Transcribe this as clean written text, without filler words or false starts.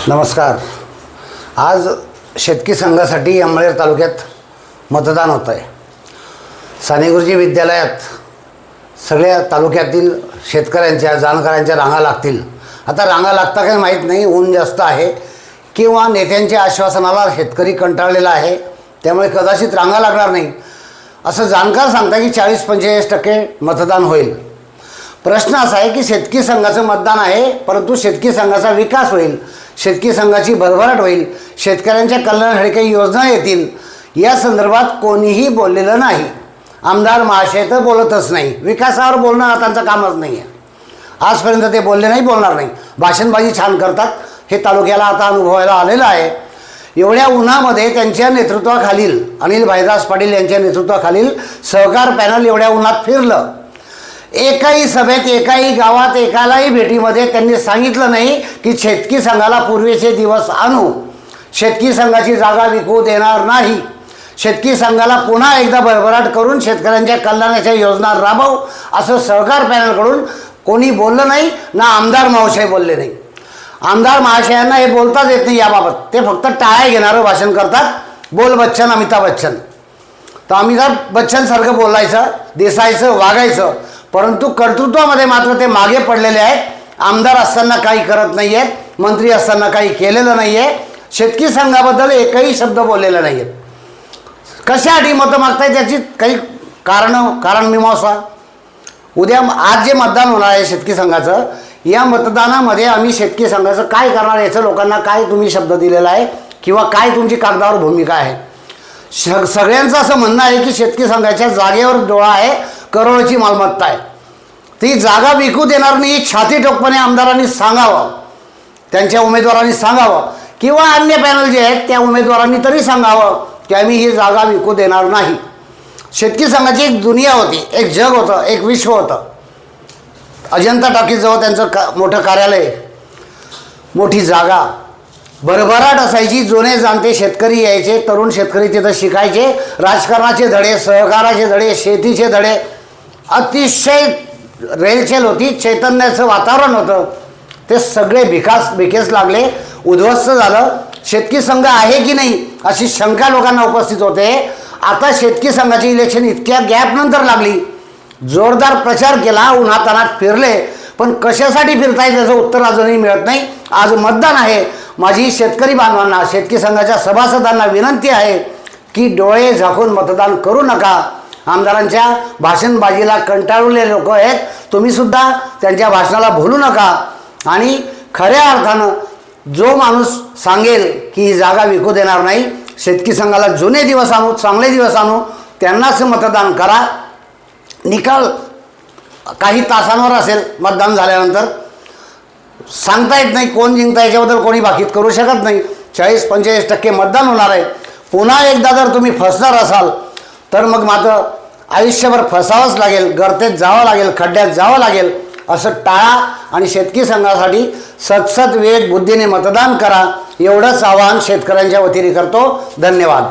नमस्कार। आज शेतकी संघासाठी अंबळनेर तालुक्यात मतदान होत आहे। साने गुरुजी विद्यालयात सगळ्या तालुक्यातील शेतकऱ्यांच्या जाणकारांच्या रांगा लागतील। आता रांगा लागता काही माहीत नाही, ऊन जास्त आहे किंवा नेत्यांच्या आश्वासनाला शेतकरी कंटाळलेला आहे, त्यामुळे कदाचित रांगा लागणार नाही असं जाणकार सांगता की 40-45% मतदान होईल। प्रश्न असा आहे की शेतकी संघाचं मतदान आहे, परंतु शेतकी संघाचा विकास होईल, शेतकी संघाची भरभराट होईल, शेतकऱ्यांच्या कल्याणासाठी काही योजना येतील, या संदर्भात कोणीही बोललेलं नाही। आमदार महाशय तर बोलतच नाही, विकासावर बोलणं त्यांचं कामच नाही आहे। आजपर्यंत ते बोलले नाही, बोलणार नाही, भाषणबाजी छान करतात, हे तालुक्याला आता अनुभवायला आलेलं आहे। एवढ्या उन्हामध्ये त्यांच्या नेतृत्वाखालील अनिल भाईदास पाटील यांच्या नेतृत्वाखालील सहकार पॅनल एवढ्या उन्हात फिरलं, एकाही सभेत एकाही गावात एकालाही भेटीमध्ये त्यांनी सांगितलं नाही की शेतकी संघाला पूर्वीचे दिवस आणू, शेतकी संघाची जागा विकू देणार नाही, शेतकी संघाला पुन्हा एकदा भरभराट करून शेतकऱ्यांच्या कल्याणाच्या योजना राबवू असं सहकार पॅनलकडून कोणी बोललं नाही, ना आमदार महाशय बोलले नाही। आमदार महाशयांना हे बोलताच येत नाही याबाबत, ते फक्त टाळ्या घेणारं भाषण करतात। बोल बच्चन अमिताभ बच्चन, तर अमिताभ बच्चनसारखं बोलायचं, दिसायचं, वागायचं, परंतु कर्तृत्वामध्ये मात्र ते मागे पडलेले आहेत। आमदार असताना काही करत नाही आहेत, मंत्री असताना काही केलेलं नाही आहे, शेतकी संघाबद्दल एकही शब्द बोललेला नाही आहे। कशासाठी मतं मागताय त्याची काही कारण मीमांसा। उद्या आज जे मतदान होणार आहे शेतकी संघाचं, या मतदानामध्ये आम्ही शेतकी संघाचं काय करणार याचं लोकांना काय तुम्ही शब्द दिलेला आहे किंवा काय तुमची कागदावर भूमिका आहे। सगळ्यांचं असं म्हणणं आहे की शेतकी संघाच्या जागेवर डोळा आहे, करोडची मालमत्ता आहे, ती जागा विकू देणार नाही, छाती ठोकपणे आमदारांनी सांगावं, त्यांच्या उमेदवारांनी सांगावं किंवा अन्य पॅनल जे आहेत त्या उमेदवारांनी तरी सांगावं की आम्ही ही जागा विकू देणार नाही। शेतकी संघाची एक दुनिया होती, एक जग होतं, एक विश्व होतं। अजंता टॉकीजवळ त्यांचं मोठं कार्यालय, मोठी जागा, भरभराट असायची, जुने जाणते शेतकरी यायचे, तरुण शेतकरी तिथं शिकायचे, राजकारणाचे धडे, सहकाराचे धडे, शेतीचे धडे, अतिशय रेलचेल होती, चैतन्याचं वातावरण होतं। ते सगळे बिकेस लागले, उद्ध्वस्त झालं। शेतकी संघ आहे की नाही अशी शंका लोकांना उपस्थित होते। आता शेतकी संघाची इलेक्शन इतक्या गॅपनंतर लागली, जोरदार प्रचार केला, उन्हातानात फिरले, पण कशासाठी फिरताय त्याचं उत्तर अजूनही मिळत नाही। आज मतदान आहे, माझी शेतकरी बांधवांना, शेतकी संघाच्या सभासदांना विनंती आहे की डोळे झाकून मतदान करू नका। आमदारांच्या भाषणबाजीला कंटाळलेले लोक आहेत, तुम्हीसुद्धा त्यांच्या भाषणाला भूलू नका आणि खऱ्या अर्थानं जो माणूस सांगेल की ही जागा विकू देणार नाही, शेतकी संघाला जुने दिवस आणू, चांगले दिवस आणू, त्यांनाच मतदान करा। निकाल काही तासांवर असेल, मतदान झाल्यानंतर सांगता येत नाही कोण जिंकता, याच्याबद्दल कोणी भाकीत करू शकत नाही। 40-45% मतदान होणार आहे। पुन्हा एकदा जर तुम्ही फसणार असाल तर मग मात्र आयुष्यभर फसावंच लागेल, गर्तेत जावं लागेल, खड्ड्यात जावं लागेल, असं टाळा आणि शेतकी संघासाठी सतसत विवेक बुद्धीने मतदान करा, एवढंच आवाहन शेतकऱ्यांच्या वतीने करतो। धन्यवाद।